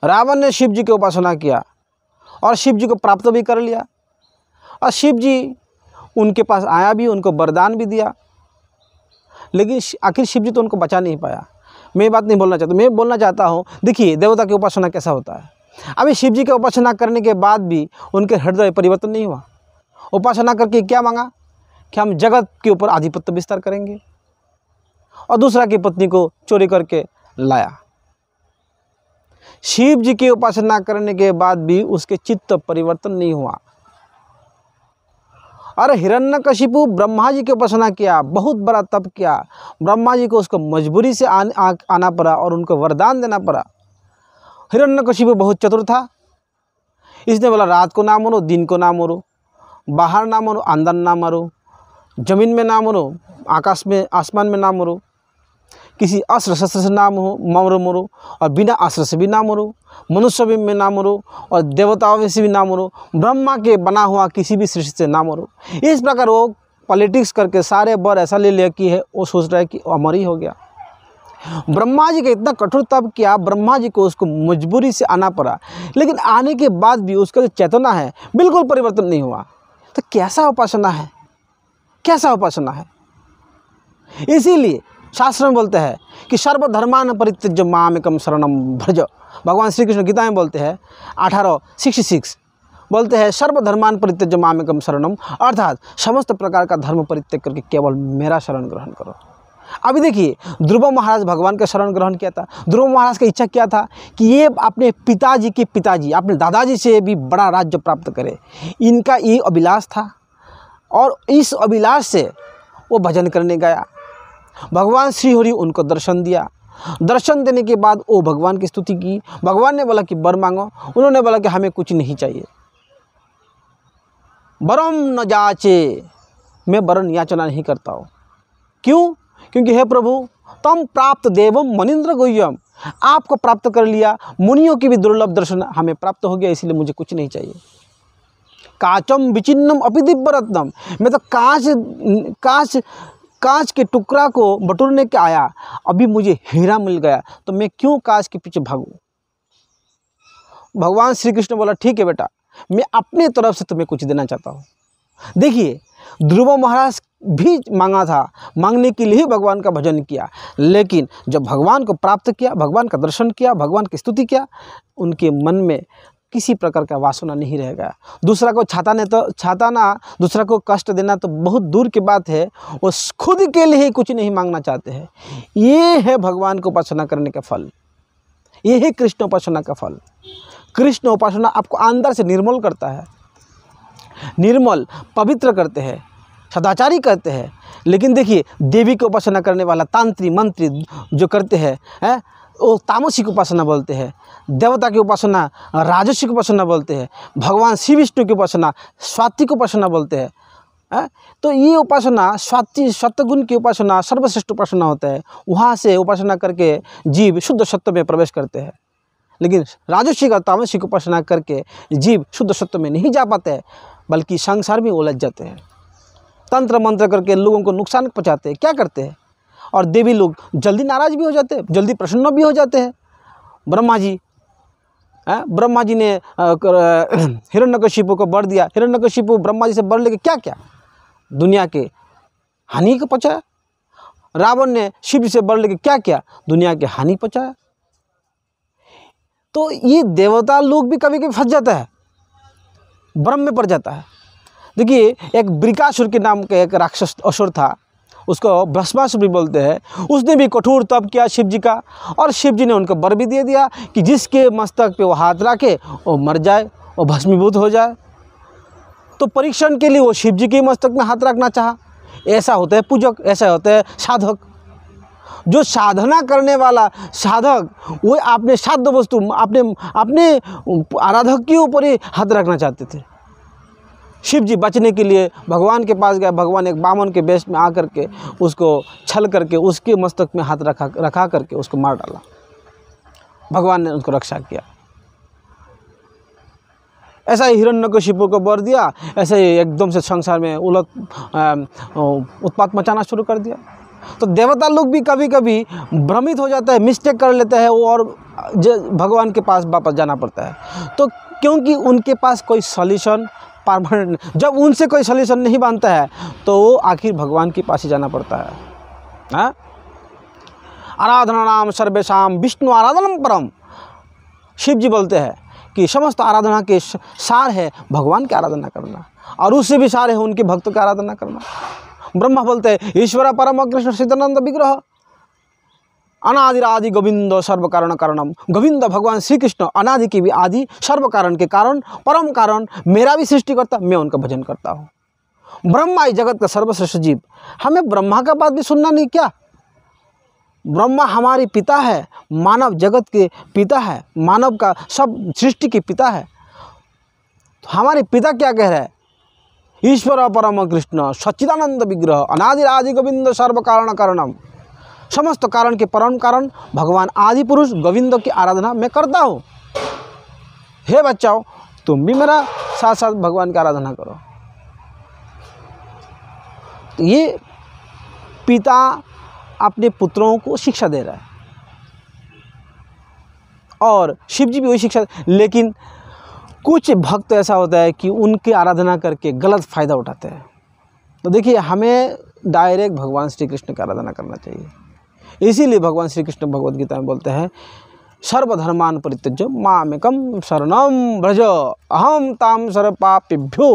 रावण ने शिव जी की उपासना किया और शिव जी को प्राप्त भी कर लिया, और शिव जी उनके पास आया भी, उनको वरदान भी दिया, लेकिन आखिर शिव जी तो उनको बचा नहीं पाया। मैं ये बात नहीं बोलना चाहता, मैं बोलना चाहता हूँ, देखिए देवता की उपासना कैसा होता है। अभी शिव जी की उपासना करने के बाद भी उनके हृदय परिवर्तन नहीं हुआ। उपासना करके क्या मांगा कि हम जगत के ऊपर आधिपत्य विस्तार करेंगे, और दूसरा की पत्नी को चोरी करके लाया। शिव जी की उपासना करने के बाद भी उसके चित्त परिवर्तन नहीं हुआ। अरे हिरण्यकशिपु ब्रह्मा जी की उपासना किया, बहुत बड़ा तप किया, ब्रह्मा जी को उसको मजबूरी से आना पड़ा और उनको वरदान देना पड़ा। हिरण्यकशिपु बहुत चतुर था, इसने बोला रात को ना मरो, दिन को ना मरो, बाहर ना मरो, अंदर ना मरो, जमीन में ना मरो, आकाश में आसमान में ना मरो, किसी अस्त्र शस्त्र से ना मरो, और बिना अस्त्र से भी ना मरो, मनुष्य में ना मरो, और देवताओं में से भी ना मरो, ब्रह्मा के बना हुआ किसी भी सृष्टि से ना मरो। इस प्रकार वो पॉलिटिक्स करके सारे वर ऐसा ले लिया कि है वो सोच रहा है कि अमर ही हो गया। ब्रह्मा जी का इतना कठोर तप किया, ब्रह्मा जी को उसको मजबूरी से आना पड़ा, लेकिन आने के बाद भी उसका जो चेतना है बिल्कुल परिवर्तन नहीं हुआ। तो कैसा उपासना है, कैसा उपासना है? इसीलिए शास्त्र में बोलते हैं कि सर्वधर्मान परित्यज्य मामेकं शरणं भज। भगवान श्री कृष्ण गीता में बोलते हैं 18:66 बोलते हैं सर्वधर्मान परित्यज्य मामेकं शरणं, अर्थात समस्त प्रकार का धर्म परित्याग करके केवल मेरा शरण ग्रहण करो। अभी देखिए ध्रुव महाराज भगवान का शरण ग्रहण किया था। ध्रुव महाराज की इच्छा क्या था कि ये अपने पिताजी के पिताजी, अपने दादाजी से भी बड़ा राज्य प्राप्त करे, इनका ये अभिलाष था, और इस अभिलाष से वो भजन करने गया। भगवान श्री हरि उनको दर्शन दिया। दर्शन देने के बाद वो भगवान की स्तुति की। भगवान ने बोला कि वर मांगो, उन्होंने बोला कि हमें कुछ नहीं चाहिए, वरम न जाचे, मैं वरन याचना नहीं करता हूँ। क्यों? क्योंकि हे प्रभु तम प्राप्त देवम मनिंद्र गुह्यम, आपको प्राप्त कर लिया, मुनियों की भी दुर्लभ दर्शन हमें प्राप्त हो गया, इसलिए मुझे कुछ नहीं चाहिए। काचम विचिन्नम अपि दिव्य रत्नम, मैं तो कांच के टुकड़ा को बटोरने के आया, अभी मुझे हीरा मिल गया, तो मैं क्यों कांच के पीछे भागूं? भगवान श्री कृष्ण बोला ठीक है बेटा, मैं अपने तरफ से तुम्हें कुछ देना चाहता हूँ। देखिए ध्रुव महाराज भी मांगा था, मांगने के लिए ही भगवान का भजन किया, लेकिन जब भगवान को प्राप्त किया, भगवान का दर्शन किया, भगवान की स्तुति किया, उनके मन में किसी प्रकार का वासना नहीं रह गया। दूसरा को छाताना, दूसरा को कष्ट देना तो बहुत दूर की बात है, वो खुद के लिए ही कुछ नहीं मांगना चाहते हैं। ये है भगवान को उपासना करने का फल, ये है कृष्ण उपासना का फल। कृष्ण उपासना आपको अंदर से निर्मल करता है, निर्मल पवित्र करते हैं, सदाचारी करते हैं। लेकिन देखिए देवी की उपासना करने वाला तांत्री मंत्री जो करते हैं वो तामसिक उपासना बोलते हैं, देवता की उपासना राजसिक उपासना बोलते हैं, भगवान श्री विष्णु की उपासना सात्विक उपासना बोलते हैं। तो ये उपासना सत्वगुण की उपासना सर्वश्रेष्ठ उपासना होता है। वहाँ से उपासना करके जीव शुद्ध सत्व में प्रवेश करते हैं, लेकिन राजसिक और तामसिक उपासना करके जीव शुद्ध सत्व में नहीं जा पाते हैं, बल्कि संसार में उलझ जाते हैं। तंत्र मंत्र करके लोगों को नुकसान पहुँचाते हैं। क्या करते हैं? और देवी लोग जल्दी नाराज़ भी हो जाते हैं, जल्दी प्रसन्न भी हो जाते हैं। ब्रह्मा जी ने हिरण्यकशिपु को वर दिया। हिरण्यकशिपु ब्रह्मा जी से वर लेके क्या क्या? दुनिया के हानि को पहुँचाया। रावण ने शिव जी से वर लेके क्या क्या? दुनिया के हानि पहुँचाया। तो ये देवता लोग भी कभी कभी फंस जाता है, भ्रम में पड़ जाता है। देखिए एक वृकासुर के नाम का एक राक्षस असुर था, उसको भस्मासुर भी बोलते हैं। उसने भी कठोर तप किया शिव जी का, और शिव जी ने उनको वर भी दे दिया कि जिसके मस्तक पे वो हाथ रखे वो मर जाए, वो भस्मीभूत हो जाए। तो परीक्षण के लिए वो शिव जी के मस्तक में हाथ रखना चाहा। ऐसा होता है पूजक, ऐसा होता है साधक। जो साधना करने वाला साधक वो अपने साध्य वस्तु अपने आराधक के ऊपर ही हाथ रखना चाहते थे। शिव जी बचने के लिए भगवान के पास गया। भगवान एक बामन के वेश में आकर के उसको छल करके उसके मस्तक में हाथ रखा करके उसको मार डाला। भगवान ने उसको रक्षा किया। ऐसा ही हिरण्यकशिपु को वर दिया, ऐसे ही एकदम से संसार में उत्पात मचाना शुरू कर दिया। तो देवता लोग भी कभी कभी भ्रमित हो जाता है, मिस्टेक कर लेते हैं और भगवान के पास वापस जाना पड़ता है। तो क्योंकि उनके पास कोई सॉल्यूशन परमानेंट, जब उनसे कोई सॉल्यूशन नहीं बनता है तो वो आखिर भगवान के पास ही जाना पड़ता है। हाँ, आराधना नाम सर्वेशाम विष्णु आराधनम परम। शिव जी बोलते हैं कि समस्त आराधना के सार है भगवान की आराधना करना, और उससे भी सार है उनके भक्तों की आराधना करना। ब्रह्मा बोलते हैं ईश्वर परम कृष्ण सिद्धानंद विग्रह अनादिरादि गोविंद सर्व कारण कारणम। गोविंद भगवान श्री कृष्ण अनादि की भी आदि, सर्व कारण के कारण, परम कारण, मेरा भी सृष्टि करता, मैं उनका भजन करता हूँ। ब्रह्मा ही जगत का सर्वश्रेष्ठ जीव। हमें ब्रह्मा का बात भी सुनना नहीं क्या? ब्रह्मा हमारे पिता है, मानव जगत के पिता है, मानव का सब सृष्टि के पिता है। तो हमारे पिता क्या कह रहे हैं? ईश्वर परम कृष्ण सच्चिदानंद विग्रह अनादिरादि गोविंद सर्व कारण कारणम। समस्त कारण के परम कारण भगवान आदि पुरुष गोविंद की आराधना मैं करता हूँ। हे बच्चाओं, तुम भी मेरा साथ साथ भगवान की आराधना करो। तो ये पिता अपने पुत्रों को शिक्षा दे रहा है, और शिव जी भी वही शिक्षा। लेकिन कुछ भक्त ऐसा होता है कि उनकी आराधना करके गलत फ़ायदा उठाते हैं। तो देखिए, हमें डायरेक्ट भगवान श्री कृष्ण की आराधना करना चाहिए। इसीलिए भगवान श्री कृष्ण भगवद गीता में बोलते हैं सर्वधर्मान परित्यज्य मामेकं शरणं व्रज अहं तां सर्वपापेभ्यो